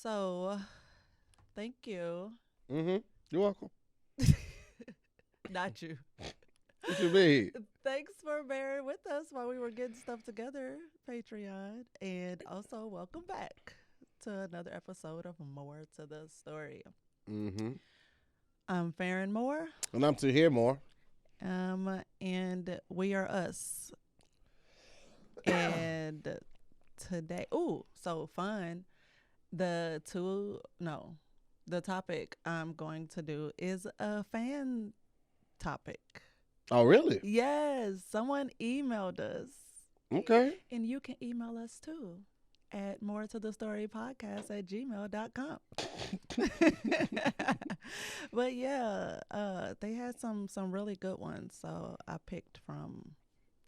So, thank you. Mm-hmm. You're welcome. Not you. What you mean? Thanks for bearing with us while we were getting stuff together, Patreon. And also, welcome back to another episode of More to the Story. Mm-hmm. I'm Farron Moore, And I'm to hear more. and we are us. And today, so fun. The topic I'm going to do is a fan topic. Oh, really? Yes, someone emailed us. Okay. And you can email us too at more to the story podcast at gmail.com. But yeah, they had some really good ones. So I picked from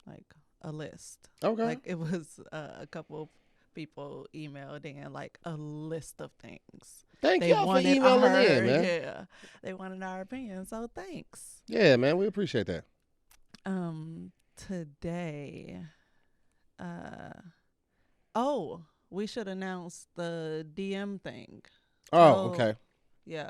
like a list. Okay. Like it was a couple people emailed in like a list of things. Thank They y'all for wanted emailing our, in, man. yeah, they wanted our opinion. So thanks. Yeah, man. We appreciate that. Today, we should announce the DM thing. Oh, okay. Yeah.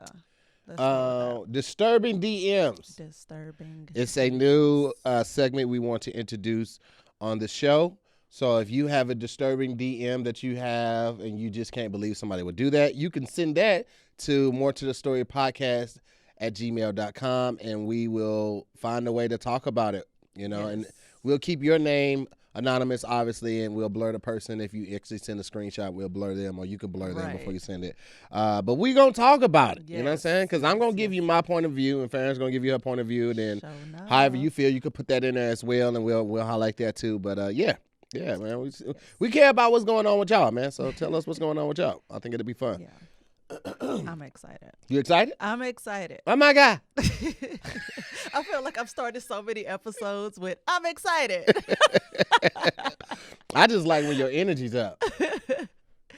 Let's start with Disturbing DMs. that. Disturbing. It's a new segment we want to introduce on the show. So if you have a disturbing DM that you have and you just can't believe somebody would do that, you can send that to more to the story podcast at gmail.com and we will find a way to talk about it, and we'll keep your name anonymous, obviously, and we'll blur the person. If you actually send a screenshot, we'll blur them, or you can blur them before you send it. But we're going to talk about it, you know what I'm saying? Because I'm going to give you my point of view, and Farron's going to give you her point of view, and then however you feel, you could put that in there as well, and we'll highlight that too. But yeah, man, we care about what's going on with y'all, man. So tell us what's going on with y'all. I think it'll be fun. Yeah. I'm excited. You excited? I'm excited. Oh my God. I feel like I've started so many episodes with I'm excited. I just like when your energy's up.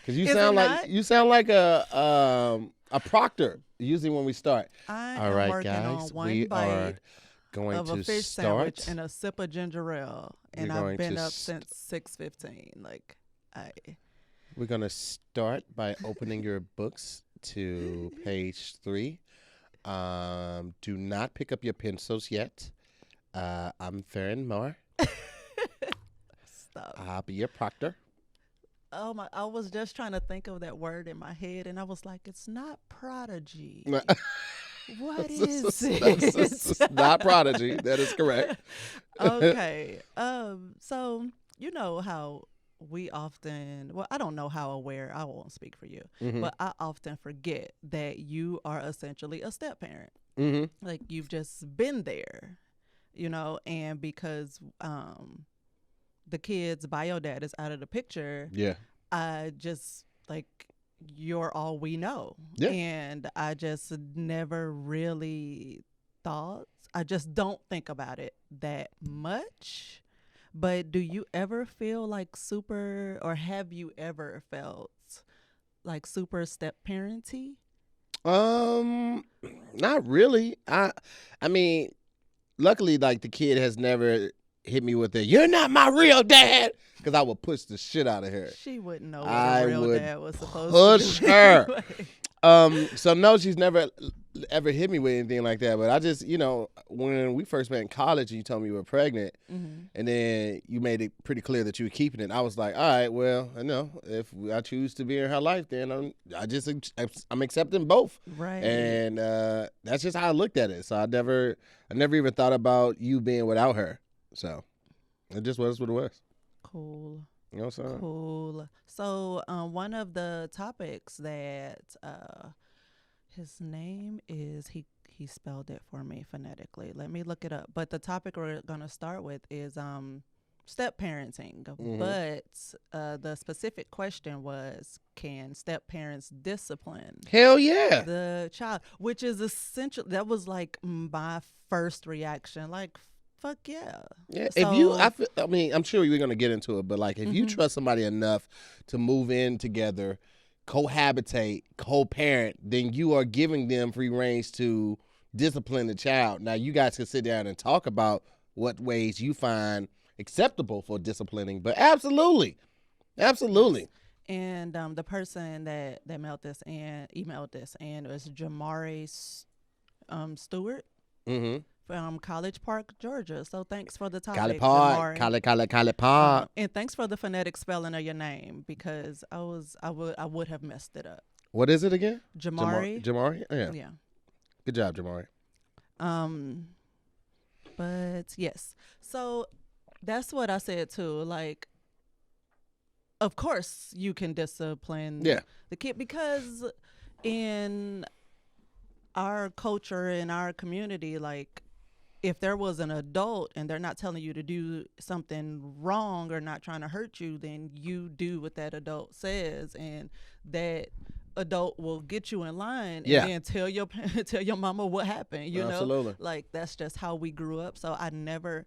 Cause you sound like a proctor usually when we start. I All am right, working guys, on one we bite are going of to a fish start. sandwich and a sip of ginger ale, and I've been up since 6:15. We're gonna start by opening your books to page 3. Do not pick up your pencils yet. I'm Farron Moore. Stop. I'll be your proctor. Oh my! I was just trying to think of that word in my head, and I was like, "It's not prodigy. What is it? It's not prodigy. That is correct. Okay. So you know how we often, well, I don't know how aware, I won't speak for you, but I often forget that you are essentially a step parent. Mm-hmm. Like you've just been there, and because the kid's bio dad is out of the picture. Yeah. I just like you're all we know. Yeah. And I just never really thought, I just don't think about it that much. But do you ever feel like super, or have you ever felt like super step parenty? Not really. I mean, luckily, like the kid has never hit me with "You're not my real dad," because I would push the shit out of her. She wouldn't know what a real dad was supposed to push do. her. Anyway. So no, she's never ever hit me with anything like that. But I just, when we first met in college, and you told me you were pregnant, and then you made it pretty clear that you were keeping it. I was like, all right, well, if I choose to be in her life, then I'm accepting both. Right. And that's just how I looked at it. So I never even thought about you being without her. So it just was what it was. Cool. You know what I'm saying? Cool. So one of the topics that his name is, he spelled it for me phonetically. Let me look it up. But the topic we're going to start with is step parenting. But the specific question was, can step parents discipline Hell yeah. the child? Which is essential. That was like my first reaction. Like, fuck yeah. Yeah. So, I'm sure you're gonna get into it, but like if you trust somebody enough to move in together, cohabitate, co-parent, then you are giving them free range to discipline the child. Now you guys can sit down and talk about what ways you find acceptable for disciplining, but absolutely. And the person that mailed this and emailed this and was Jamari Stewart Mm-hmm. from College Park, Georgia. So thanks for the Cali topic, Park. Jamari. Cali Park. And thanks for the phonetic spelling of your name because I would have messed it up. What is it again? Jamari. Jamari? Oh, yeah. Yeah. Good job, Jamari. But yes. So that's what I said too. Like, of course you can discipline the kid because in our culture, in our community, like if there was an adult and they're not telling you to do something wrong or not trying to hurt you, then you do what that adult says, and that adult will get you in line and then tell your tell your mama what happened. You Absolutely. know, like that's just how we grew up. So I never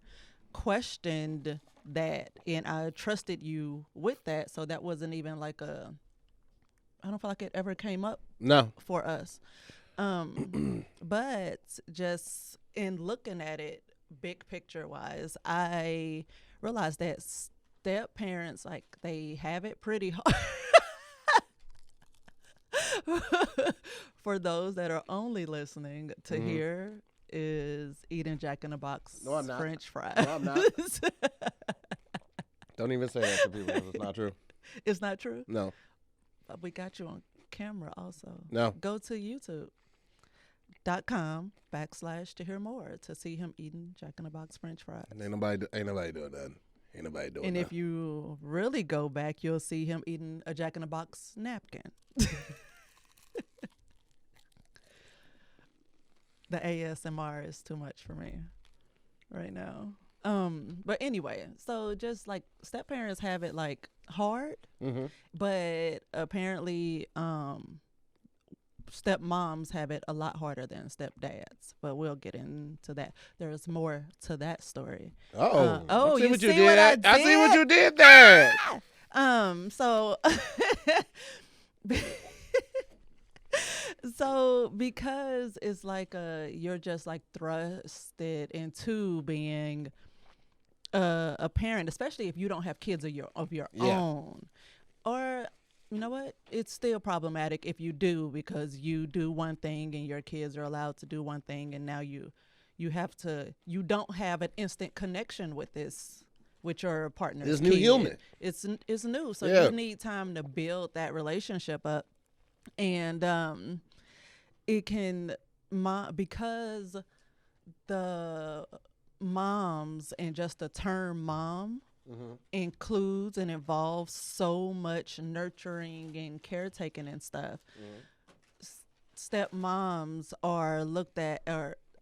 questioned that, and I trusted you with that. So that wasn't even like a. I don't feel like it ever came up. No. For us. But just in looking at it, big picture wise, I realized that step parents, like, they have it pretty hard. For those that are only listening to hear is eating Jack in the Box French fries. No, I'm not. Don't even say that to people. It's not true. It's not true? No. But we got you on camera also. No. Go to YouTube.com/ to hear more to see him eating Jack in the Box French fries. Ain't nobody doing that. Ain't nobody doing and that. if you really go back, you'll see him eating a Jack in the Box napkin. The ASMR is too much for me right now. But anyway, so just like step parents have it like hard, but apparently stepmoms have it a lot harder than stepdads. But we'll get into that. There's more to that story. Oh, you what see you did? what I did? I see what you did there. So so because it's like you're just like thrusted into being a parent, especially if you don't have kids of your own, or you know what, it's still problematic if you do, because you do one thing and your kids are allowed to do one thing, and now you don't have an instant connection with your partner's This kid. new human. It's new, so you need time to build that relationship up. And it can because the moms and just the term mom includes and involves so much nurturing and caretaking and stuff. Stepmoms are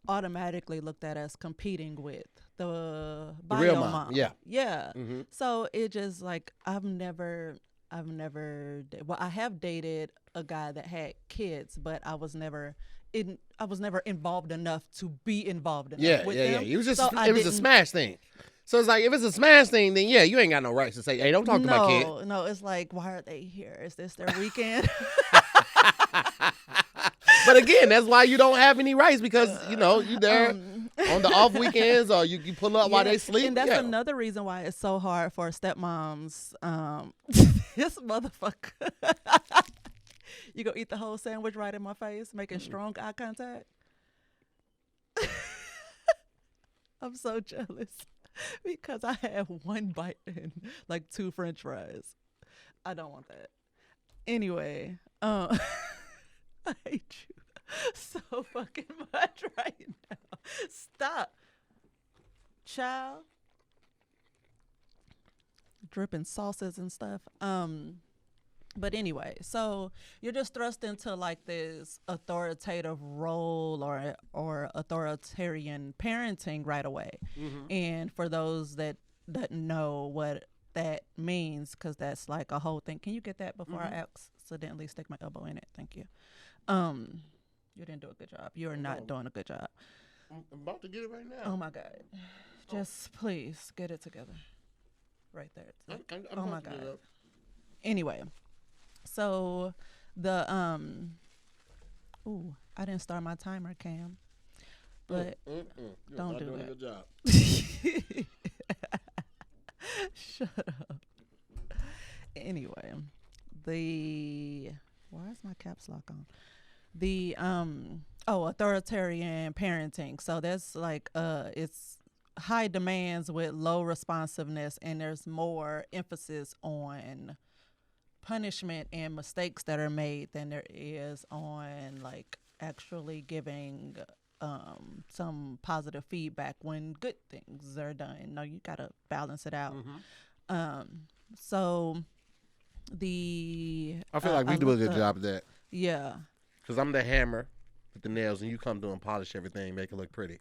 automatically looked at as competing with the bio real mom. Yeah. So it just like I have dated a guy that had kids, but I was never involved enough to be involved enough with them. It was just it was a smash thing. So it's like, if it's a smash thing, then you ain't got no rights to say, hey, don't talk to my kid. No, it's like, why are they here? Is this their weekend? But again, that's why you don't have any rights, because you there on the off weekends, or you pull up while they sleep. And that's another reason why it's so hard for stepmoms. This motherfucker. You gonna eat the whole sandwich right in my face, making strong eye contact? I'm so jealous because I have one bite and like 2 French fries. I don't want that. Anyway, I hate you so fucking much right now. Stop. Child. Dripping sauces and stuff. But anyway, so you're just thrust into like this authoritative role or authoritarian parenting right away. And for those that know what that means, because that's like a whole thing. Can you get that before I accidentally stick my elbow in it? Thank you. You didn't do a good job. You're not doing a good job. I'm about to get it right now. Oh my God. Just please get it together. Right there. I'm oh my God. Anyway. So the I didn't start my timer, Cam. But don't do doing that. A good job. Shut up. Anyway, the why is my caps lock on? The authoritarian parenting. So that's like it's high demands with low responsiveness, and there's more emphasis on punishment and mistakes that are made than there is on like actually giving some positive feedback when good things are done. No, you gotta balance it out. So I feel like we do a good job of that. Yeah. Because I'm the hammer with the nails, and you come through and polish everything, make it look pretty.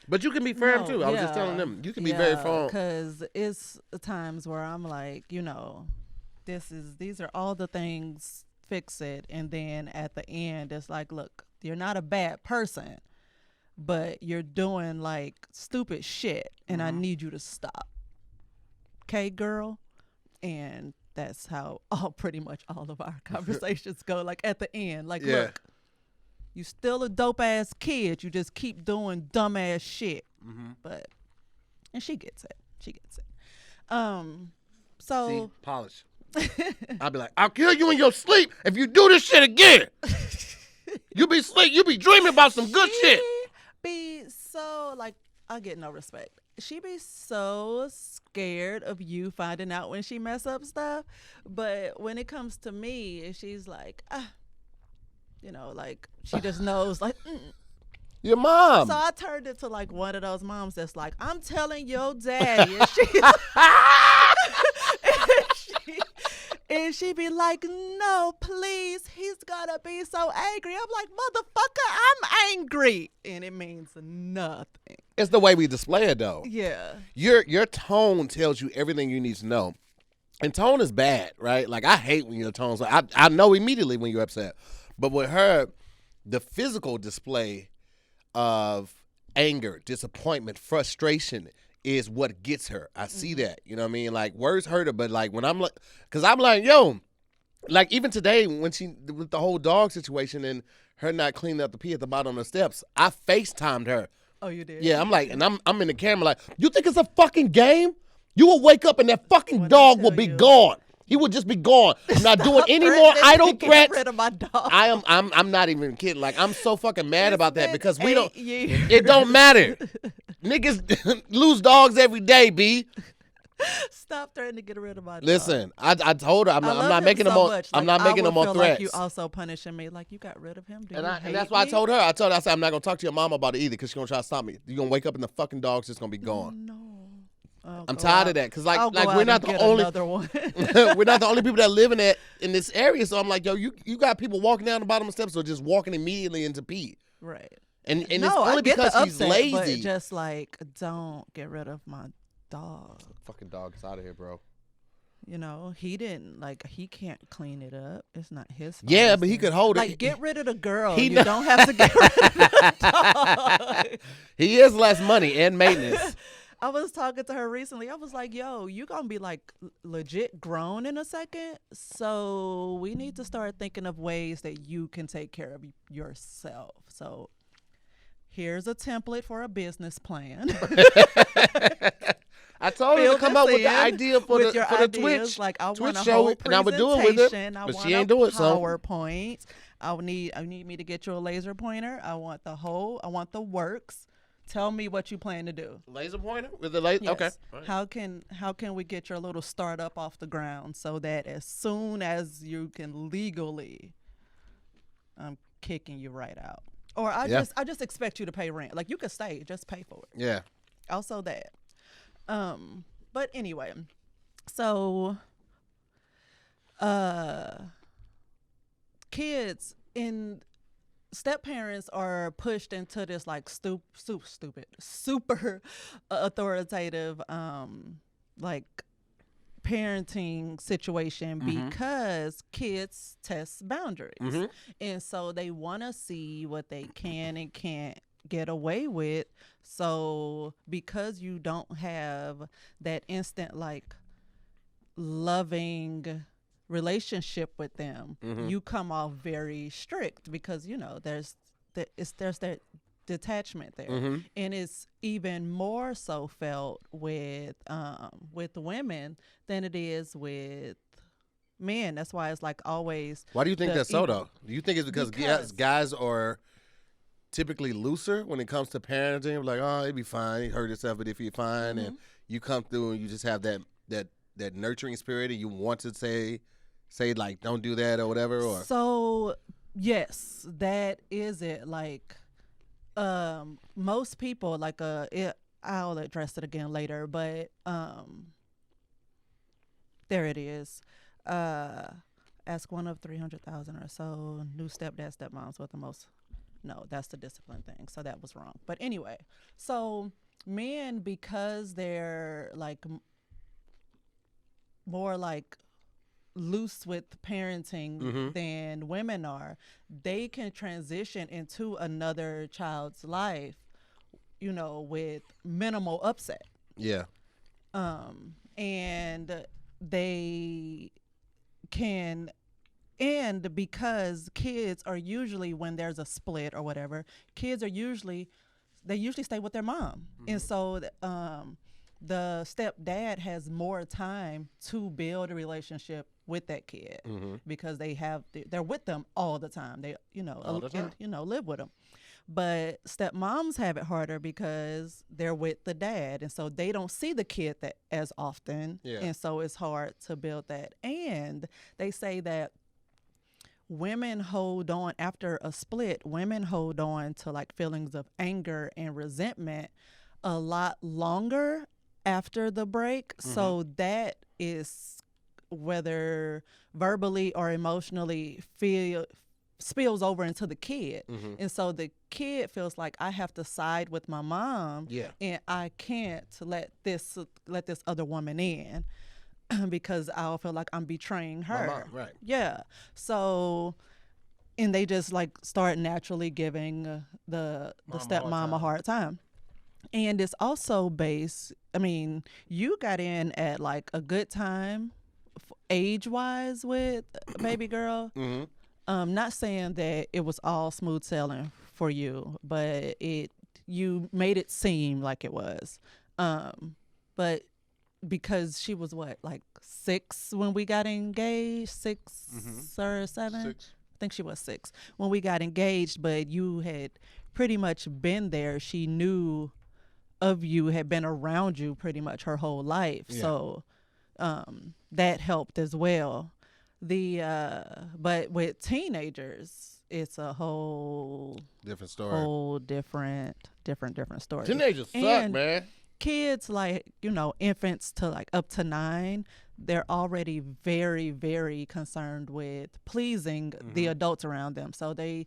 But you can be firm, too. I was just telling them, you can be very firm. Because it's times where I'm like, these are all the things, fix it. And then at the end, it's like, look, you're not a bad person, but you're doing like stupid shit, and I need you to stop. Okay, girl? And that's how pretty much all of our conversations go. Like at the end, like, look, you still a dope ass kid. You just keep doing dumb ass shit. And she gets it. So see, polish. I'll be like, I'll kill you in your sleep if you do this shit again. You be sleep. You be dreaming about some good shit. Be so like, I get no respect. She be so scared of you finding out when she mess up stuff, but when it comes to me, she's like, like she just knows, like, Your mom. So I turned into like one of those moms that's like, I'm telling your daddy, and she be like, no, please, he's gonna be so angry. I'm like, motherfucker, I'm angry, and it means nothing. It's the way we display it, though. Yeah. Your tone tells you everything you need to know. And tone is bad, right? Like, I hate when your tone's like, I know immediately when you're upset. But with her, the physical display of anger, disappointment, frustration is what gets her. I see that. You know what I mean? Like, words hurt her, but like when I'm like, because I'm like, yo, like even today when with the whole dog situation and her not cleaning up the pee at the bottom of the steps, I FaceTimed her. Oh, you did? Yeah, I'm like, and I'm in the camera like, you think it's a fucking game? You will wake up and that fucking dog will be gone. He would just be gone. I'm not doing any more idle threats. Get rid of my dog. I'm not even kidding. Like, I'm so fucking mad about that because we don't. It don't matter. Niggas lose dogs every day, B. Stop threatening to get rid of my dog. Listen, I told her I'm not making them on. I'm not making them on threats. Like you also punishing me, like you got rid of him. And that's why I told her. I said I'm not gonna talk to your mom about it either because she's gonna try to stop me. You're gonna wake up and the fucking dog's just gonna be gone. No. I'm tired of that because like we're not the only we're not the only people that live in this area. So I'm like, yo, you got people walking down the bottom of the steps or just walking immediately into pee. Right. And it's only because he's lazy. But just like, don't get rid of my dog. Fucking dog is out of here, bro. You know, he can't clean it up. It's not his fault. Yeah, but he could hold it. Like, get rid of the girl. You don't have to get rid of the dog. He is less money and maintenance. I was talking to her recently. I was like, yo, you going to be like legit grown in a second. So we need to start thinking of ways that you can take care of yourself. So here's a template for a business plan. I told her to come up with the idea for the Twitch. Like, I want a show, whole and I would do it with her, but she ain't do it. PowerPoint. I need me to get you a laser pointer. I want the works. Tell me what you plan to do. Laser pointer with the laser. Yes. Okay. Right. How can we get your little startup off the ground so that as soon as you can legally, I'm kicking you right out. Or I just expect you to pay rent. Like, you can stay, just pay for it. Yeah. Also that. But anyway, so kids in step parents are pushed into this like super authoritative like parenting situation because kids test boundaries, and so they want to see what they can and can't get away with. So because you don't have that instant like loving relationship with them, you come off very strict because there's that detachment there, and it's even more so felt with women than it is with men. That's why it's like always. Why do you think the that's so, equal- though? Do you think it's because guys are typically looser when it comes to parenting? Like, oh, he'd be fine. He hurt himself, but if he's fine, and you come through and you just have that nurturing spirit, and you want to say like, don't do that or whatever. Or So yes, that is it. Like, most people like I'll address it again later, but there it is. Ask one of 300,000 or so new stepdad, stepmoms with the most. No, that's the discipline thing. So that was wrong. But anyway, so men, because they're like more like loose with parenting than women are, they can transition into another child's life, with minimal upset. yeah, And they can, and because kids are usually, when there's a split or whatever, kids are usually stay with their mom. And so the stepdad has more time to build a relationship with that kid because they're with them all the time. They live with them. But stepmoms have it harder because they're with the dad, and so they don't see the kid as often. Yeah. And so it's hard to build that. And they say that women hold on after a split. Women hold on to like feelings of anger and resentment a lot longer after the break. So that is, whether verbally or emotionally, spills over into the kid. And so the kid feels like, I have to side with my mom, and I can't let this other woman in because I'll feel like I'm betraying her. my mom, right? Yeah. So, and they just like start naturally giving the stepmom a hard time. And it's also based, you got in at like a good time age-wise with baby girl. Not saying that it was all smooth sailing for you, but you made it seem like it was. But because she was like 6 when we got engaged, 6 or 7? 6. I think she was 6 when we got engaged, but you had pretty much been there. She knew of you, had been around you pretty much her whole life. Yeah. So that helped as well. But with teenagers, it's a whole different story. Whole different story. Teenagers suck, man. Kids, like, infants to like up to 9, they're already very, very concerned with pleasing the adults around them. So they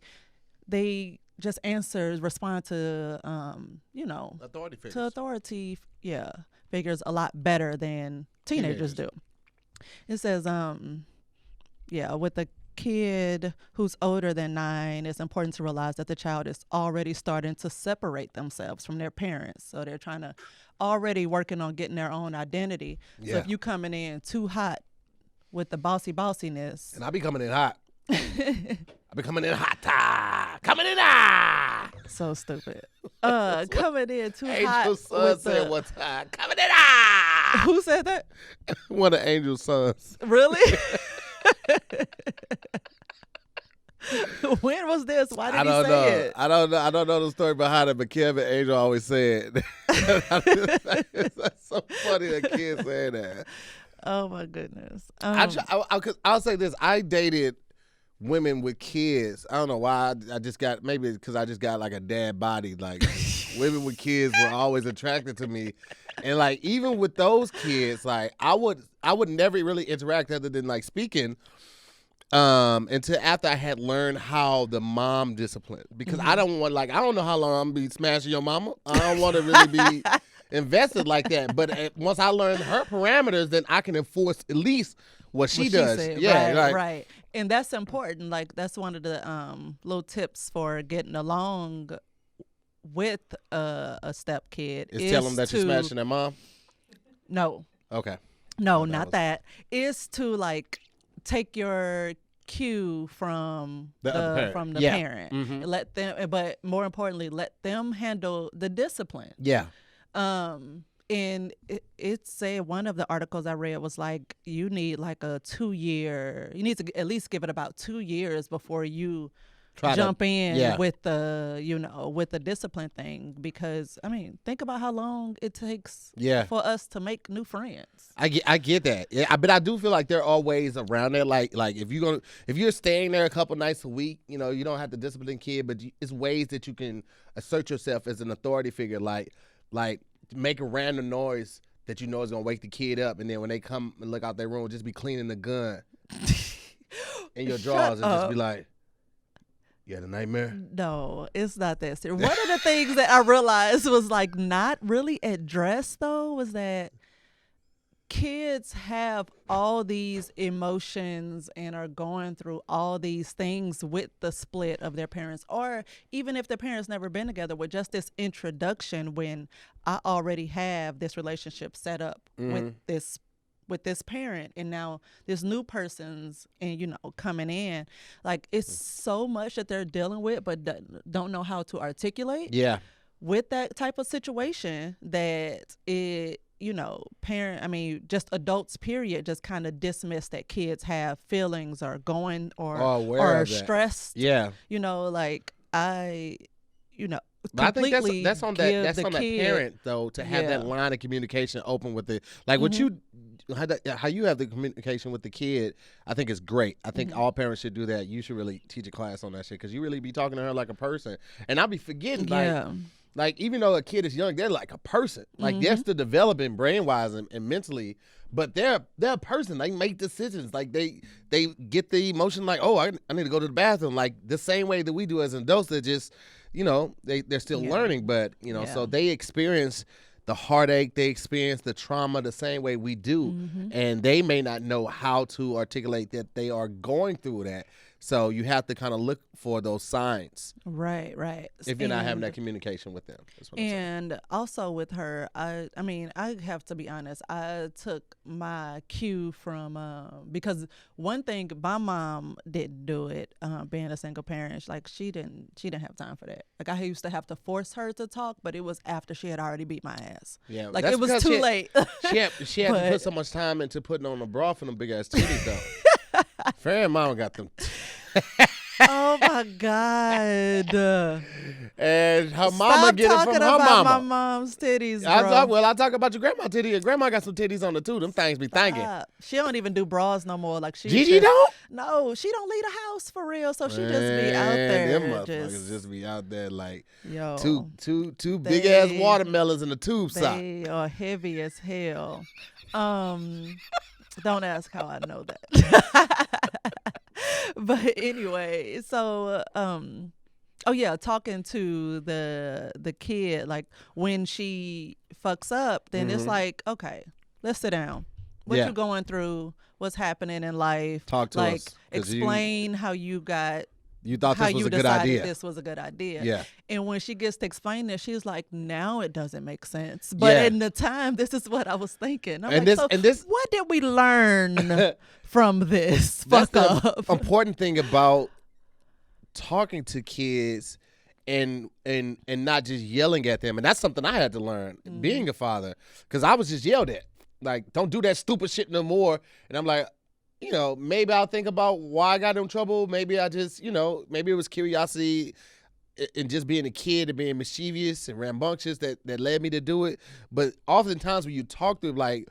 just respond to authority figures. Figures a lot better than teenagers do. It says with a kid who's older than 9, it's important to realize that the child is already starting to separate themselves from their parents. So they're already working on getting their own identity. So if you coming in too hot with the bossiness. And I be coming in hot. I be coming in hot. Coming in hot. So stupid. Coming in too hot. Angel's son said one time, coming in hot. Who said that? One of Angel's sons. Really? When was this? Why did he say it? I don't know the story behind it, but Kevin Angel always said it's so funny that kids say that. Oh my goodness. I'll say this. I dated women with kids. I don't know why. Maybe because I just got like a dad body. Like women with kids were always attracted to me. And like even with those kids, like I would never really interact other than like speaking until after I had learned how the mom disciplined. Because I don't know how long I'm gonna be smashing your mama. I don't want to really be invested like that. But once I learn her parameters, then I can enforce at least what she does. Said. Right. And that's important. Like that's one of the little tips for getting along with a step kid is tell them that you're smashing their mom. No. Okay. No, not that. Is to like take your cue from the parent. Let them, but more importantly, let them handle the discipline. Yeah. And it said, one of the articles I read was like, you need like a 2 year, you need to at least give it about 2 years before you jump in with the, with the discipline thing. Because I mean, think about how long it takes for us to make new friends. I get that. Yeah, but I do feel like there are ways around it. Like if you're staying there a couple nights a week, you don't have to discipline kid, but it's ways that you can assert yourself as an authority figure. Like make a random noise that is gonna wake the kid up, and then when they come and look out their room, just be cleaning the gun in your drawers and just be like, "You had a nightmare?" No, it's not that serious. One of the things that I realized was like not really addressed though was that kids have all these emotions and are going through all these things with the split of their parents, or even if their parents never been together, with just this introduction when I already have this relationship set up with this parent, and now this new person's and coming in, like it's so much that they're dealing with but don't know how to articulate with that type of situation, that it just adults period just kind of dismiss that kids have feelings or going or stressed. Like but I think that's on that parent though, to have that line of communication open with it. Like what how you have the communication with the kid, I think is great. I think all parents should do that. You should really teach a class on that shit, because you really be talking to her like a person. And I'll be forgetting like even though a kid is young, they're like a person. Like they're still developing brain-wise and mentally, but they're a person. They make decisions. Like they get the emotion like, oh, I need to go to the bathroom. Like the same way that we do as adults. They're just, they're still learning, but so they experience the heartache, they experience the trauma the same way we do, and they may not know how to articulate that they are going through that. So you have to kind of look for those signs. Right. If you're not having that communication with them. And also with her, I have to be honest, I took my cue from, because one thing, my mom didn't do it, being a single parent. Like she didn't have time for that. Like I used to have to force her to talk, but it was after she had already beat my ass. Yeah. Like it was too late. She had to put so much time into putting on a bra for them big ass titties though. Fair mom got them. Oh my God! And her mama get it from her mama. Stop talking about my mom's titties, bro. I talk about your grandma titty. Your grandma got some titties on her too. Them things be thinking. She don't even do bras no more. Like Gigi don't. No, she don't leave the house for real. So she just be out there. Them motherfuckers just be out there like two big ass watermelons in a tube sock. They are heavy as hell. Don't ask how I know that. But anyway, so talking to the kid, like when she fucks up, then it's like, okay, let's sit down. What you going through? What's happening in life? Talk to like, us. Explain how you got. You thought this was a good idea. This was a good idea. Yeah. And when she gets to explain this, she's like, now it doesn't make sense. But in the time, this is what I was thinking. I'm what did we learn from this? Fuck up. The important thing about talking to kids and not just yelling at them. And that's something I had to learn being a father, because I was just yelled at. Like, don't do that stupid shit no more. And I'm like, maybe I'll think about why I got in trouble. Maybe I just, maybe it was curiosity and just being a kid and being mischievous and rambunctious that led me to do it. But oftentimes when you talk to them, like,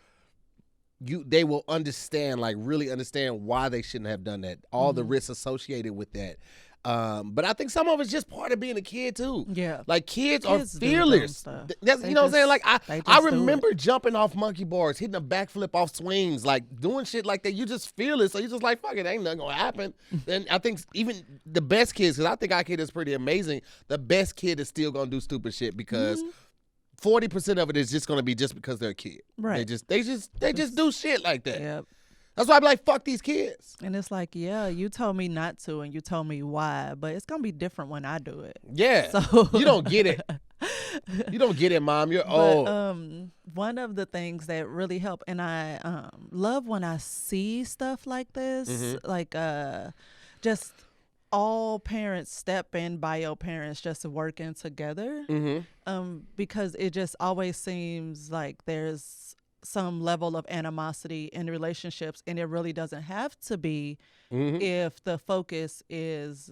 they will understand, like really understand why they shouldn't have done that, all the risks associated with that. But I think some of it's just part of being a kid too. Yeah. Like kids are fearless. That's, you know what I'm saying? Like I remember jumping off monkey bars, hitting a backflip off swings, like doing shit like that. You just fearless. So you just like, fuck it, ain't nothing gonna happen. And I think even the best kids, because I think our kid is pretty amazing, the best kid is still gonna do stupid shit because 40% of it is just gonna be just because they're a kid. Right. They just do shit like that. Yep. That's why I'm like, fuck these kids. And it's like, yeah, you told me not to and you told me why, but it's going to be different when I do it. Yeah. So you don't get it. You don't get it, Mom. You're old. One of the things that really help, and I love when I see stuff like this, like just all parents, step and bio parents, just working together. Because it just always seems like there's some level of animosity in relationships, and it really doesn't have to be if the focus is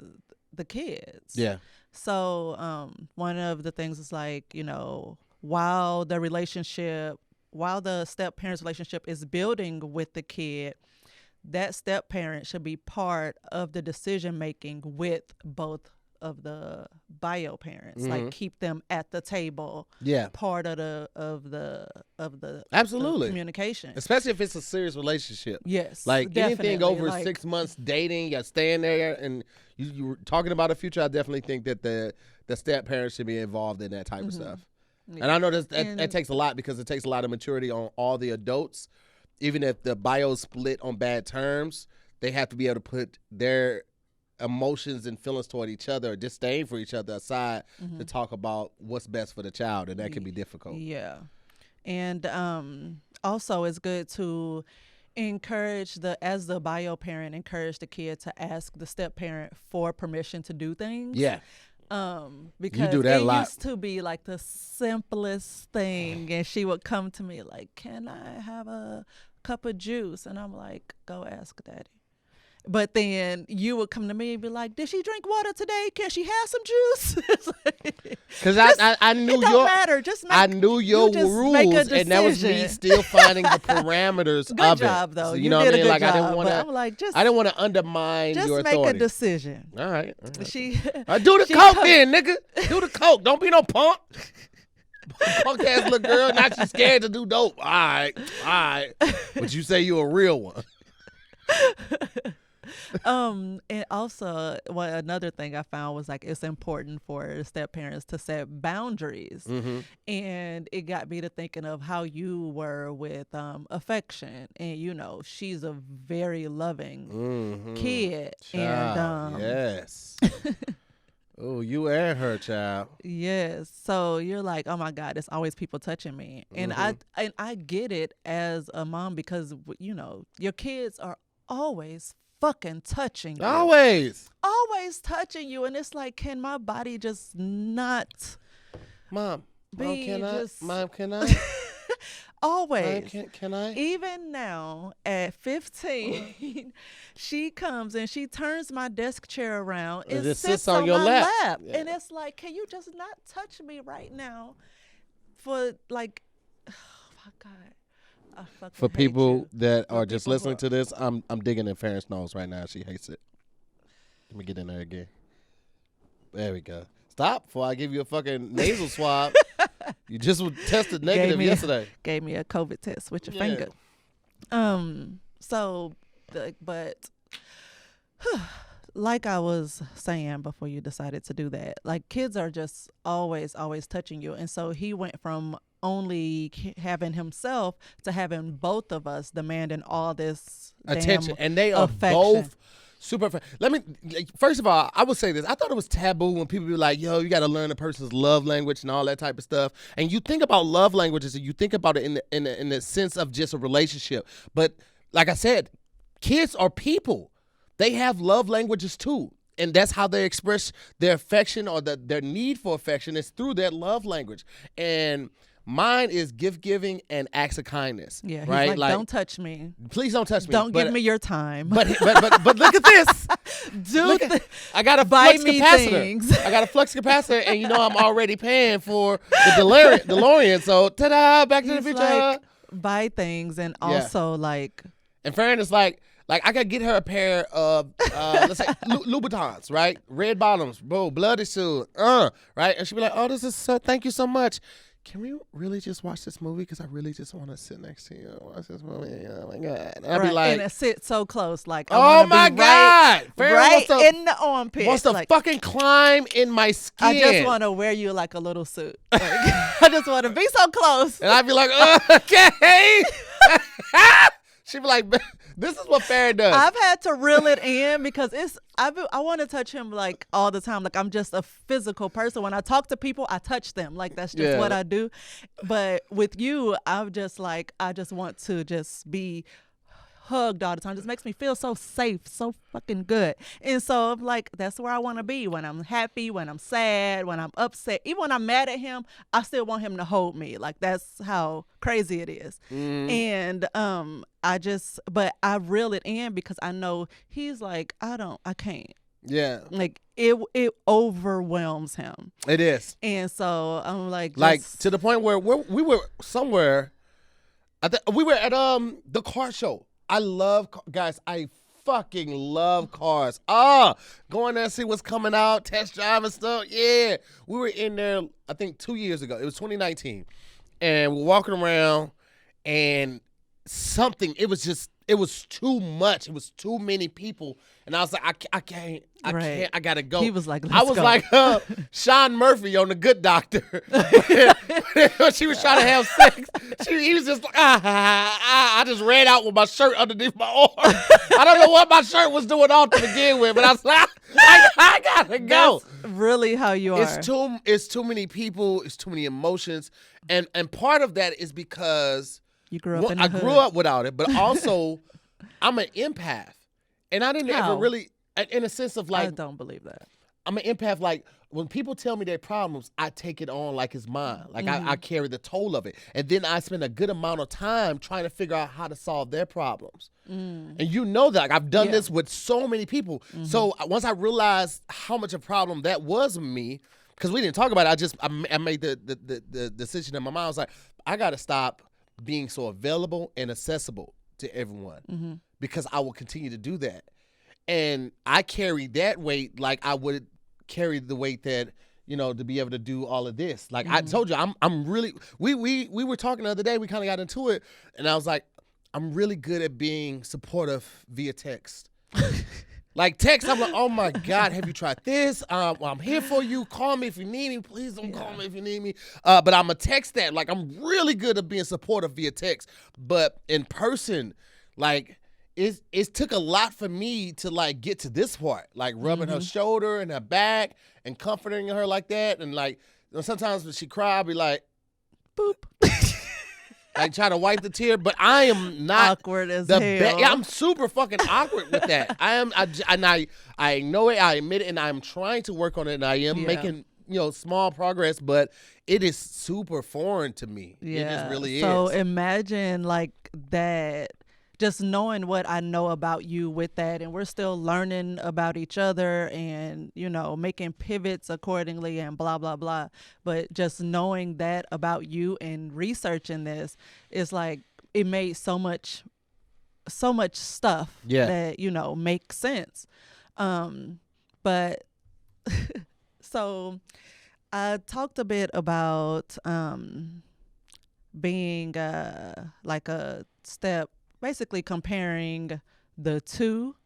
the kids. Yeah. So one of the things is like, you know, while the step parents relationship is building with the kid, that step parent should be part of the decision making with both of the bio parents. Like keep them at the table. Yeah. Part of the Absolutely the communication. Especially if it's a serious relationship. Yes. Like definitely. anything over like, 6 months dating, you're staying there and you were talking about a future, I definitely think that the step parents should be involved in that type of stuff. Yeah. And I know that takes a lot because it takes a lot of maturity on all the adults. Even if the bios split on bad terms, they have to be able to put their emotions and feelings toward each other or disdain for each other aside to talk about what's best for the child, and that can be difficult. Yeah. And also it's good to encourage as the bio parent, encourage the kid to ask the step parent for permission to do things. Yeah. Because you do that it a lot. used to be like the simplest thing, and she would come to me like, "Can I have a cup of juice?" And I'm like, "Go ask daddy." But then you would come to me and be like, "Did she drink water today? Can she have some juice?" Because I knew it don't matter. Just make, I knew your you just rules, make a and that was me decision. still finding the parameters Good of job, it. though. So, you know did what I mean? a good Like job. I didn't want I'm like, to. I didn't want to undermine just your make authority. a decision. All right. She Do the coke then, nigga. Do the coke. Don't be no punk. Punk ass little girl. Now she's scared to do dope. All right. But you say you a real one. And also another thing I found was like it's important for step parents to set boundaries, and it got me to thinking of how you were with affection, and you know she's a very loving kid, Child, and yes. Oh, you and her, child. yes. So you're like, oh my God, there's always people touching me, and I get it as a mom because you know your kids are always fucking touching you. Always touching you, and it's like, can my body just not Mom, can I? Always. Can I? Even now at 15, she comes and she turns my desk chair around and just sits sits on your my lap. Yeah. And it's like, can you just not touch me right now? For like, oh my God. I fucking For hate people you. that For are just people listening to this, I'm digging in Farron's nose right now. She hates it. Let me get in there again. There we go. Stop before I give you a fucking nasal swab. You just tested negative yesterday. Gave me a COVID test with your finger. So, but like I was saying before you decided to do that, like kids are just always touching you. And so he went from only having himself to having both of us demanding all this attention. damn And they are affection. both super. First of all, I would say this. I thought it was taboo when people be like, yo, you got to learn a person's love language and all that type of stuff. And you think about love languages and you think about it in the sense of just a relationship. But like I said, kids are people. They have love languages too. And that's how they express their affection or their need for affection is through their love language. And mine is gift giving and acts of kindness. Yeah, he's right? like, don't touch me. Please don't touch me. Don't give me your time. But look at this. I got a flux capacitor. Things. I got a flux capacitor, and you know I'm already paying for the DeLorean. So ta-da, Back to the Future. Like, buy things and also like. And Farron is like I could get her a pair of let's say Louboutins, right? Red bottoms, bro, bloody shoes, right? And she'd be like, oh, this is so. Thank you so much. Can we really just watch this movie? Because I really just want to sit next to you and watch this movie. Oh, my God. And I'd be like... And sit so close. Like, oh, my God. Right in the armpit. Wants to fucking climb in my skin. I just want to wear you like a little suit. Like, I just want to be so close. And I'd be like, okay. She'd be like... This is what Farron does. I've had to reel it in because I want to touch him like all the time. Like I'm just a physical person. When I talk to people, I touch them. Like that's just what I do. But with you, I'm just like, I just want to just be hugged all the time. It just makes me feel so safe, so fucking good. And so I'm like, that's where I want to be when I'm happy, when I'm sad, when I'm upset. Even when I'm mad at him, I still want him to hold me. Like, that's how crazy it is. And but I reel it in because I know he's like, I can't. Yeah. Like it overwhelms him. It is. And so I'm like to the point where we were somewhere. We were at the car show. I love guys. I fucking love cars. Going there and see what's coming out, test drive and stuff. Yeah, we were in there. I think 2 years ago. It was 2019, and we're walking around, and it was too much. It was too many people, and I was like, I can't. I gotta go. He was like, I was go. like Sean Murphy on The Good Doctor. When she was trying to have sex, he was just like, I just ran out with my shirt underneath my arm. I don't know what my shirt was doing all to begin with, but I was like, I gotta go. That's really how you are. It's too many people. It's too many emotions, and part of that is because you grew up in the hood. I grew up without it, but also I'm an empath, and I didn't ever really. In a sense of like, I don't believe that. I'm an empath. Like when people tell me their problems, I take it on like it's mine. Like I carry the toll of it. And then I spend a good amount of time trying to figure out how to solve their problems. And you know that. Like, I've done this with so many people. So once I realized how much a problem that was with me, because we didn't talk about it, I made the decision in my mind. I was like, I got to stop being so available and accessible to everyone because I will continue to do that. And I carry that weight like I would carry the weight that, to be able to do all of this. Like I told you, I'm really, we were talking the other day, we kind of got into it, and I was like, I'm really good at being supportive via text. Like text, I'm like, oh my God, have you tried this? Well, I'm here for you. Call me if you need me. Please don't call me if you need me. But I'm a text that. Like, I'm really good at being supportive via text. But in person, like, it took a lot for me to like get to this part, like rubbing her shoulder and her back and comforting her like that. And like sometimes when she cry, I'll be like, boop. Like try to wipe the tear, but I am not awkward as hell. Yeah, I'm super fucking awkward with that. I know it, I admit it, and I'm trying to work on it, and I am making small progress, but it is super foreign to me. Yeah. It just really is. So imagine like that. Just knowing what I know about you with that, and we're still learning about each other and, making pivots accordingly and blah, blah, blah. But just knowing that about you and researching this is like, it made so much stuff that, makes sense. But so I talked a bit about being like a basically comparing the two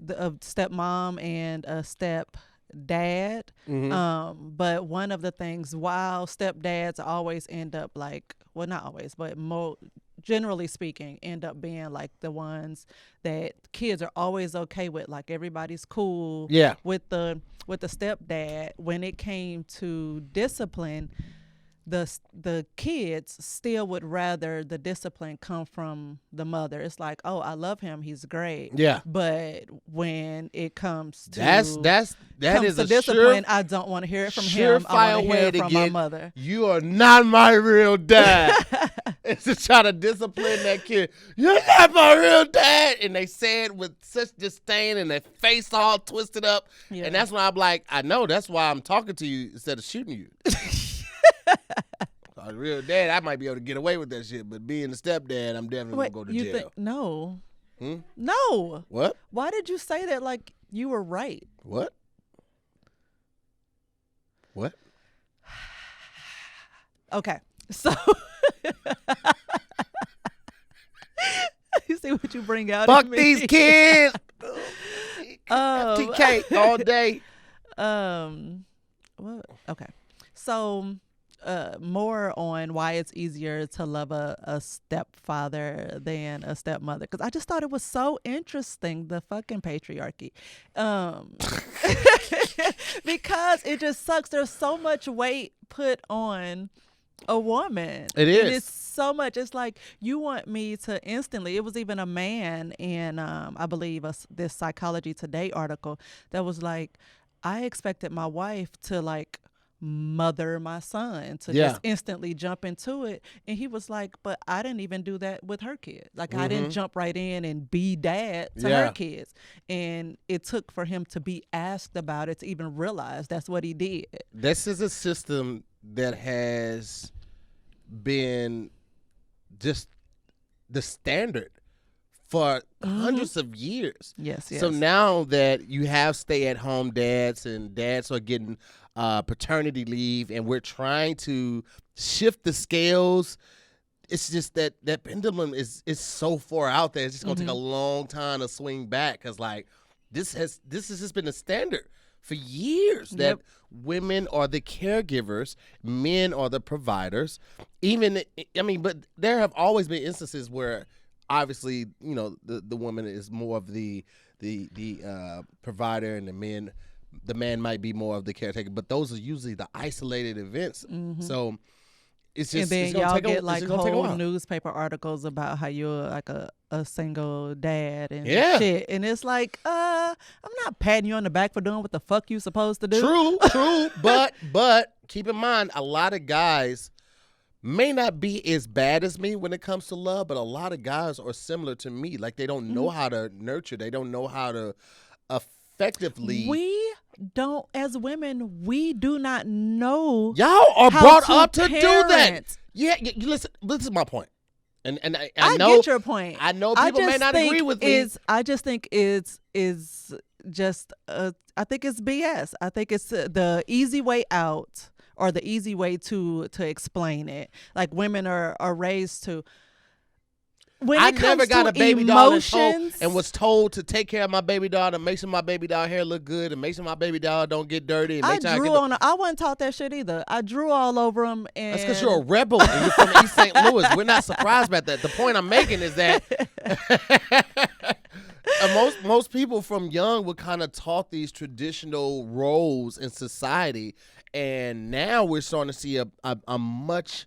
of stepmom and a stepdad. But one of the things, while stepdads always end up like, well, not always, but generally speaking, end up being like the ones that kids are always okay with. Like everybody's cool with the stepdad. When it came to discipline, the kids still would rather the discipline come from the mother. It's like, oh, I love him, he's great. Yeah. But when it comes to that is a discipline, I don't want to hear it from him. I want to hear it from my mother. You are not my real dad. It's to try to discipline that kid. You're not my real dad. And they say it with such disdain and their face all twisted up. Yeah. And that's why I'm like, I know, that's why I'm talking to you instead of shooting you. A real dad, I might be able to get away with that shit, but being a stepdad, I'm definitely gonna go to jail. No. No. What? Why did you say that like you were right? What? Okay. So you see what you bring out fuck in me. These kids. FTK all day. What? Okay. So more on why it's easier to love a stepfather than a stepmother, because I just thought it was so interesting, the fucking patriarchy, because it just sucks. There's so much weight put on a woman. It is. It's so much. It's like you want me to instantly. It was even a man in, I believe, this Psychology Today article that was like, I expected my wife to like mother my son, to Yeah. just instantly jump into it, and he was like, but I didn't even do that with her kids. Like I Mm-hmm. didn't jump right in and be dad to Yeah. her kids, and it took for him to be asked about it to even realize that's what he did. This is a system that has been just the standard for hundreds of years. Yes. So now that you have stay-at-home dads and dads are getting paternity leave, and we're trying to shift the scales, it's just that pendulum is so far out there. It's just gonna take a long time to swing back, because like this has just been a standard for years that women are the caregivers, men are the providers. But there have always been instances where obviously, the woman is more of the provider, and the man might be more of the caretaker. But those are usually the isolated events. So it's just, and then it's gonna y'all take get a, like it's gonna take a whole while. newspaper articles about how you're like a single dad and Yeah. shit, and it's like, I'm not patting you on the back for doing what the fuck you supposed to do. True, but keep in mind, a lot of guys may not be as bad as me when it comes to love, but a lot of guys are similar to me. Like they don't know how to nurture. They don't know how to effectively. We don't, as women, we do not know. Y'all are how brought to up to do that. parent. Yeah, listen. This is my point, and I know, get your point. I know people may not agree with me. I just think it's just. I think it's BS. I think it's the easy way out, or the easy way to explain it. Like women are raised to. When I it never comes got to a baby doll emotions, and was told to take care of my baby doll and make sure my baby doll hair look good and make sure my baby doll don't get dirty. And I make sure drew on. I wasn't taught that shit either. I drew all over them, and that's because you're a rebel and you're from East St. Louis. We're not surprised about that. The point I'm making is that most people from young were kind of taught these traditional roles in society, and now we're starting to see a much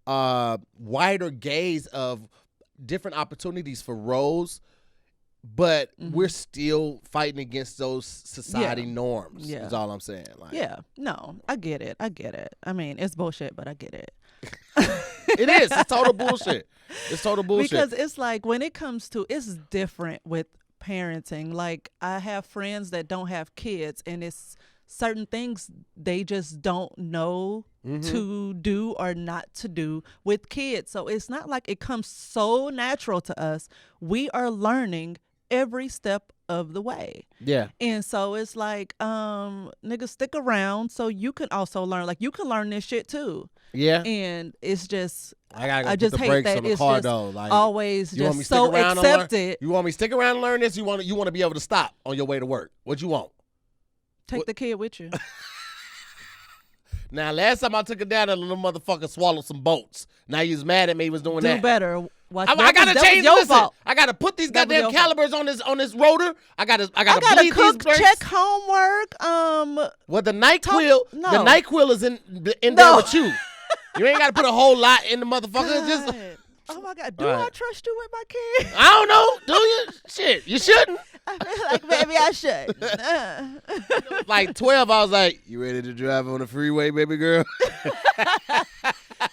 wider gaze of different opportunities for roles, but we're still fighting against those society norms. Is all I'm saying. Like, no, I get it. I mean, it's bullshit, but I get it. it is. It's total bullshit. It's total bullshit. Because it's like when it comes to, it's different with parenting. Like I have friends that don't have kids, and it's certain things they just don't know to do or not to do with kids. So it's not like it comes so natural to us. We are learning every step of the way. Yeah. And so it's like, niggas, stick around so you can also learn. Like you can learn this shit too. Yeah. And it's just, I just put the hate brakes that on the it's car just though. Like, always you want me just to stick so around and learn? accepted. You want me to stick around and learn this? You want to be able to stop on your way to work? What you want? Take the kid with you. Now, last time I took it down, that little motherfucker swallowed some bolts. Now he was mad at me. He was doing Do that. better. Watch, I gotta that change. was your Listen, fault. I gotta put these That was goddamn your fault. calibers on this rotor. I gotta bleed cook, these brakes. check homework. Well, the NyQuil is in there No. with you. You ain't gotta put a whole lot in the motherfucker. Just God. Oh my God, do All I right. trust you with my kid? I don't know. Do you? Shit, you shouldn't. I feel like maybe I should. Like 12, I was like, "You ready to drive on the freeway, baby girl?"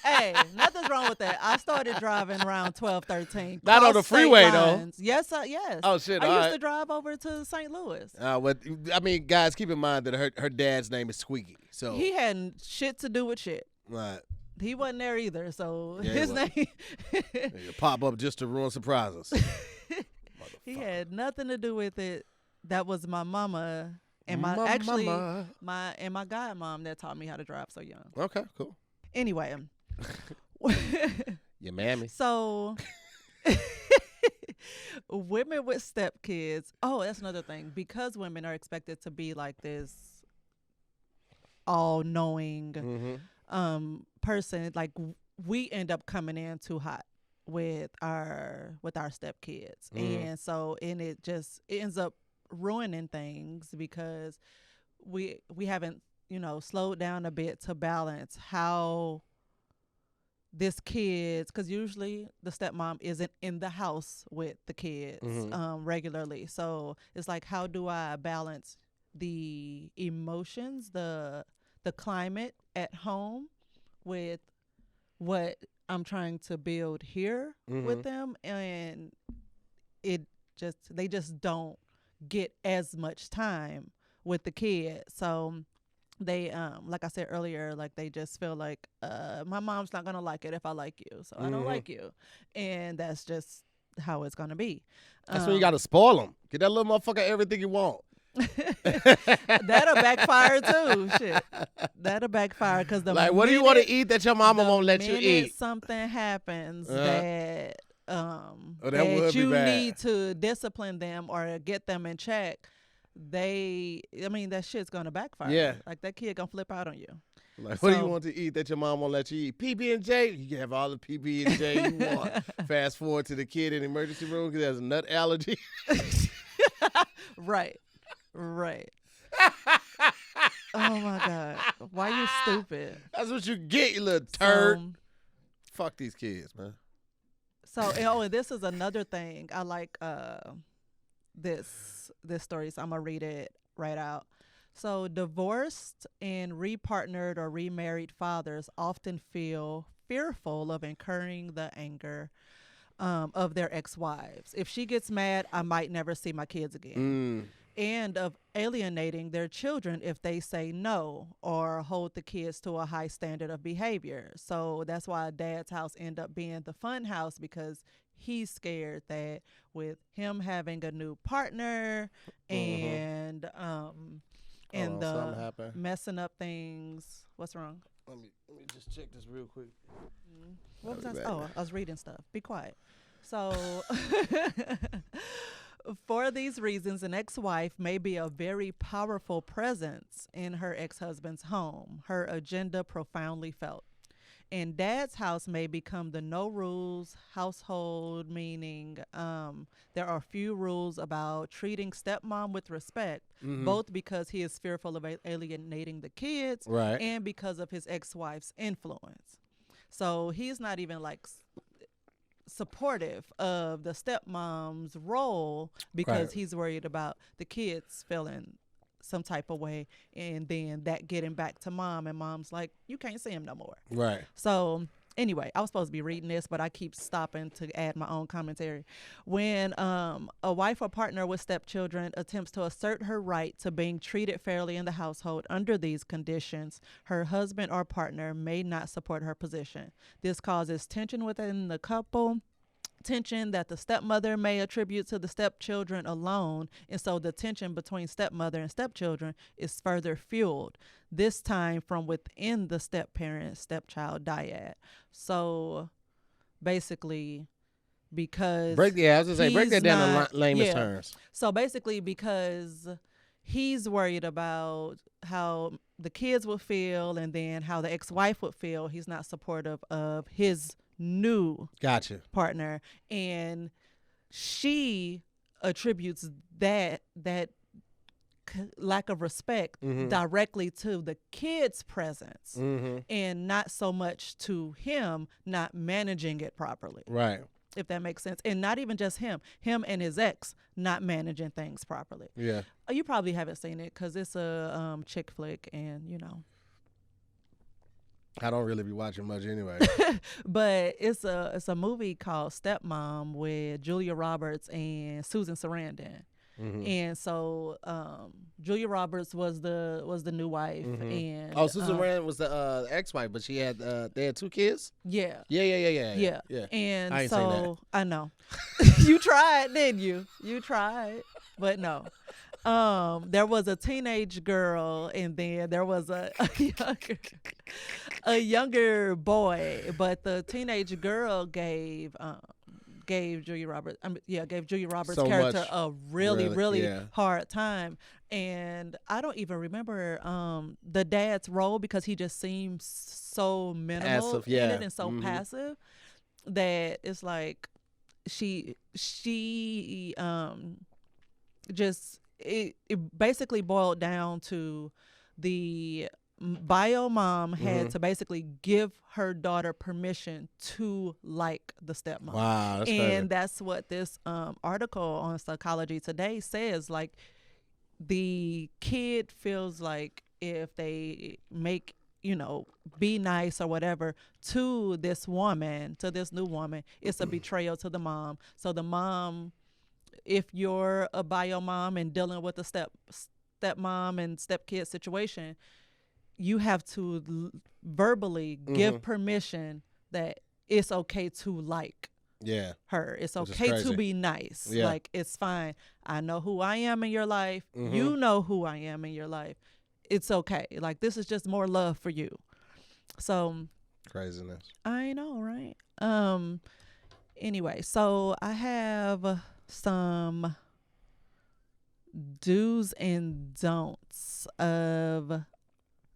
Hey, nothing's wrong with that. I started driving around 12, 13. Not on crossed the state freeway, though. lines. Yes, yes. Oh, shit, I all used right. to drive over to St. Louis. Guys, keep in mind that her dad's name is Squeaky. So He had shit to do with shit. right. He wasn't there either, so Yeah, he his wasn't. name. You pop up just to ruin surprises. He had nothing to do with it. That was my mama and my My actually mama. my godmom that taught me how to drive so young. Okay, cool. Anyway, Your mammy. so women with stepkids. Oh, that's another thing. Because women are expected to be like this all-knowing Mm-hmm. person, like we end up coming in too hot with our stepkids, and so it ends up ruining things because we haven't slowed down a bit to balance how this kid's, because usually the stepmom isn't in the house with the kids regularly. So it's like, how do I balance the emotions, the climate at home with what I'm trying to build here with them, and they just don't get as much time with the kid. So they like I said earlier, like they just feel like my mom's not gonna like it if I like you, so I don't like you, and that's just how it's gonna be. That's when you gotta spoil them. Get that little motherfucker everything you want. That'll backfire too. Shit, that'll backfire because like, what do you want to eat that your mama won't let you eat? Something happens that that that you bad. need to discipline them or get them in check. That shit's gonna backfire. Yeah, like that kid gonna flip out on you. Like, what do you want to eat that your mom won't let you eat? PB&J. You can have all the PB&J you want. Fast forward to the kid in the emergency room because he has a nut allergy. Right. Oh my God, why you stupid? That's what you get, you little turd. Fuck these kids, man. So, and this is another thing. I like this story, so I'm gonna read it right out. So, divorced and repartnered or remarried fathers often feel fearful of incurring the anger of their ex-wives. If she gets mad, I might never see my kids again. And of alienating their children if they say no or hold the kids to a high standard of behavior. So that's why dad's house end up being the fun house, because he's scared that with him having a new partner and messing up things. What's wrong? Let me just check this real quick. What was I? Oh, I was reading stuff. Be quiet. So for these reasons, an ex-wife may be a very powerful presence in her ex-husband's home, her agenda profoundly felt. And dad's house may become the no rules household, meaning there are few rules about treating stepmom with respect, both because he is fearful of alienating the kids and because of his ex-wife's influence. So he's not even like supportive of the stepmom's role because he's worried about the kids feeling some type of way and then that getting back to mom, and mom's like, you can't see him no more. Right. So anyway, I was supposed to be reading this, but I keep stopping to add my own commentary. When a wife or partner with stepchildren attempts to assert her right to being treated fairly in the household under these conditions, her husband or partner may not support her position. This causes tension within the couple, tension that the stepmother may attribute to the stepchildren alone, and so the tension between stepmother and stepchildren is further fueled, this time from within the step-parent-stepchild dyad. So basically, because break that down in layman's terms. So basically, because he's worried about how the kids would feel and then how the ex-wife would feel, he's not supportive of his new partner, and she attributes that lack of respect directly to the kids' presence and not so much to him not managing it properly. Right. If that makes sense. And not even just him and his ex not managing things properly. Yeah. You probably haven't seen it because it's a chick flick, and you know, I don't really be watching much anyway. But it's a movie called Stepmom with Julia Roberts and Susan Sarandon. And so Julia Roberts was the new wife, and Susan Sarandon was the ex-wife, but she had they had two kids. Yeah. And I ain't so seen that. I know you tried, didn't you? You tried, but no. There was a teenage girl, and then there was a younger boy, but the teenage girl gave Julia Roberts so character a really hard time, and I don't even remember the dad's role because he just seems so minimal in it and so passive that it's like she just it basically boiled down to the bio mom had to basically give her daughter permission to like the stepmom. Wow, that's and crazy. that's what this article on Psychology Today says. Like, the kid feels like if they make, be nice or whatever to this woman, to this new woman, it's a betrayal to the mom. So the mom, if you're a bio mom and dealing with a stepmom and stepkid situation, you have to verbally give permission that it's okay to like Yeah. her. It's Which is okay to crazy. be nice. Yeah. Like, it's fine. I know who I am in your life. You know who I am in your life. It's okay. Like, this is just more love for you. So Craziness. I know, right? Anyway, so I have some do's and don'ts of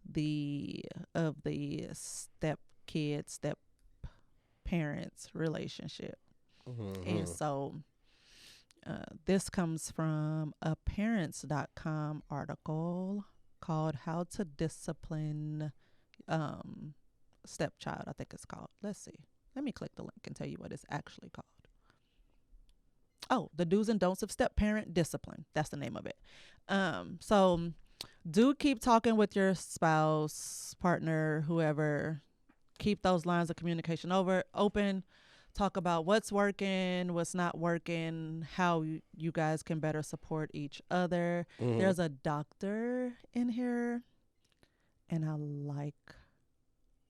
the step parents relationship. And so this comes from a parents.com article called How to Discipline Stepchild, I think it's called. Let's see. Let me click the link and tell you what it's actually called. Oh, the do's and don'ts of step parent discipline. That's the name of it. So do keep talking with your spouse, partner, whoever. Keep those lines of communication open. Talk about what's working, what's not working, how you guys can better support each other. There's a doctor in here, and I like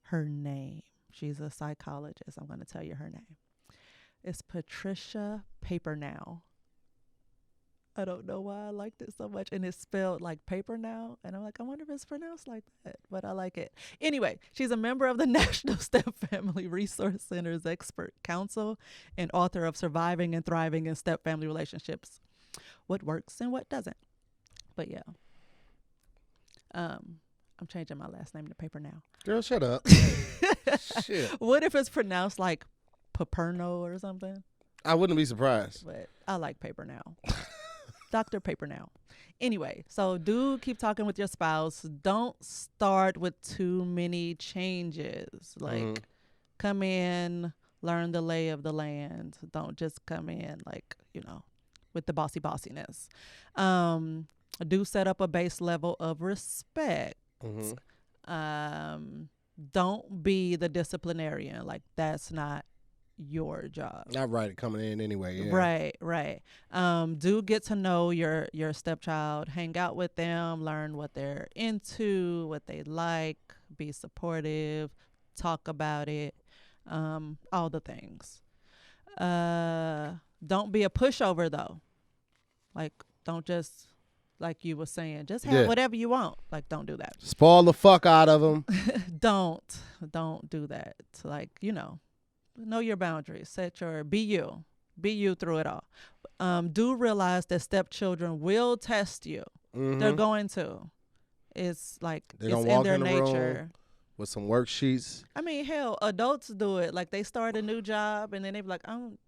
her name. She's a psychologist. I'm going to tell you her name. It's Patricia Papernow. I don't know why I liked it so much. And it's spelled like paper now. And I'm like, I wonder if it's pronounced like that. But I like it. Anyway, she's a member of the National Step Family Resource Center's Expert Council and author of Surviving and Thriving in Step Family Relationships: What Works and What Doesn't. But yeah. I'm changing my last name to Paper now. Girl, shut up. Shit. What if it's pronounced like Paperno or something? I wouldn't be surprised. But I like Paper now. Dr. Paper now. Anyway, so do keep talking with your spouse. Don't start with too many changes. Like, come in, learn the lay of the land. Don't just come in like, with the bossiness. Do set up a base level of respect. Don't be the disciplinarian. Like, that's not your job. Not right coming in anyway. Yeah. Right. Do get to know your stepchild. Hang out with them. Learn what they're into, what they like. Be supportive. Talk about it. All the things. Don't be a pushover though. Like, don't just, like you were saying, just have whatever you want. Like, don't do that. Spoil the fuck out of them. Don't do that. Like, know your boundaries. Be you through it all. Do realize that stepchildren will test you. They're going to. It's like, they're it's gonna walk in their in the nature. room with some worksheets. I mean, hell, adults do it. Like, they start a new job and then they be like, I'm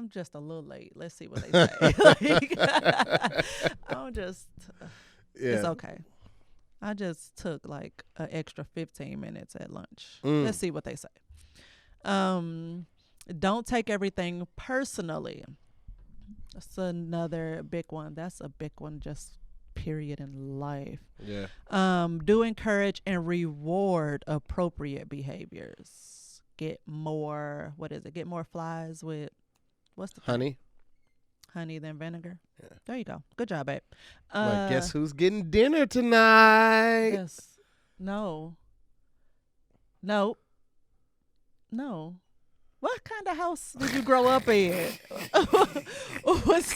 just a little late. Let's see what they say. Like, it's okay. I just took like an extra 15 minutes at lunch. Let's see what they say. Don't take everything personally. That's another big one. That's a big one, just period in life. Yeah. Do encourage and reward appropriate behaviors. Get more flies with, what's the honey? Honey than vinegar. Yeah. There you go. Good job, babe. Like, guess who's getting dinner tonight? Yes. No. What kind of house did you grow up in? Was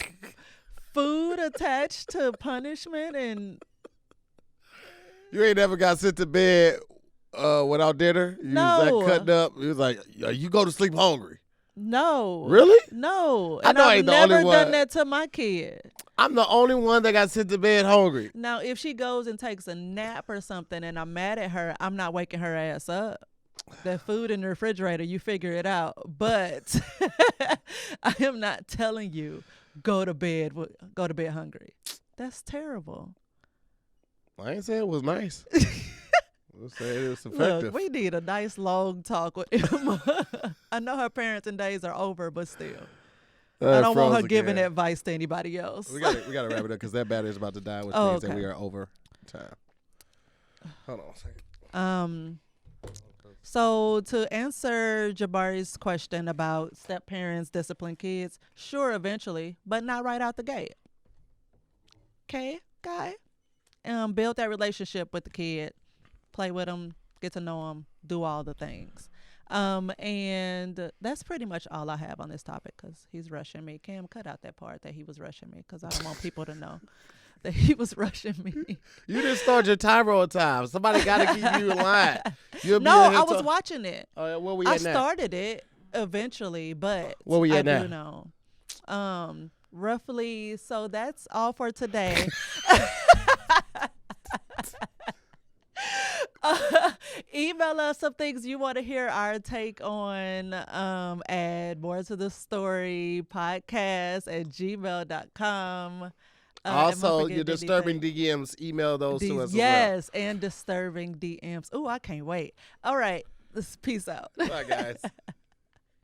food attached to punishment? And you ain't ever got sent to bed without dinner? You was like cutting up. You was like, you go to sleep hungry. No. Really? No. I know I ain't the only one. I've never done that to my kid. I'm the only one that got sent to bed hungry. Now, if she goes and takes a nap or something and I'm mad at her, I'm not waking her ass up. That food in the refrigerator, you figure it out. But I am not telling you go to bed hungry. That's terrible. I ain't say it was nice. Let's say it's effective. Look, we need a nice long talk with Emma. I know her parenting days are over, but still. I don't want her giving advice to anybody else. We gotta wrap it up because that battery is about to die, which means that we are over time. Hold on a second. So to answer Jabari's question about step parents discipline kids, sure, eventually, but not right out the gate. Okay, guy. Build that relationship with the kid, play with them, get to know them, do all the things. And that's pretty much all I have on this topic because he's rushing me. Cam, cut out that part that he was rushing me because I don't want people to know that he was rushing me. You didn't start your timer on time. Somebody got to keep you in line. No, I was watching it. Oh, where we at now? I started it eventually, but where we at now? I do know. Roughly, so that's all for today. Email us some things you want to hear our take on. Add more to the story podcast at gmail.com. Also, your disturbing DMs, email those to us. Yes, and disturbing DMs. Oh, I can't wait. All right, peace out. Bye, guys.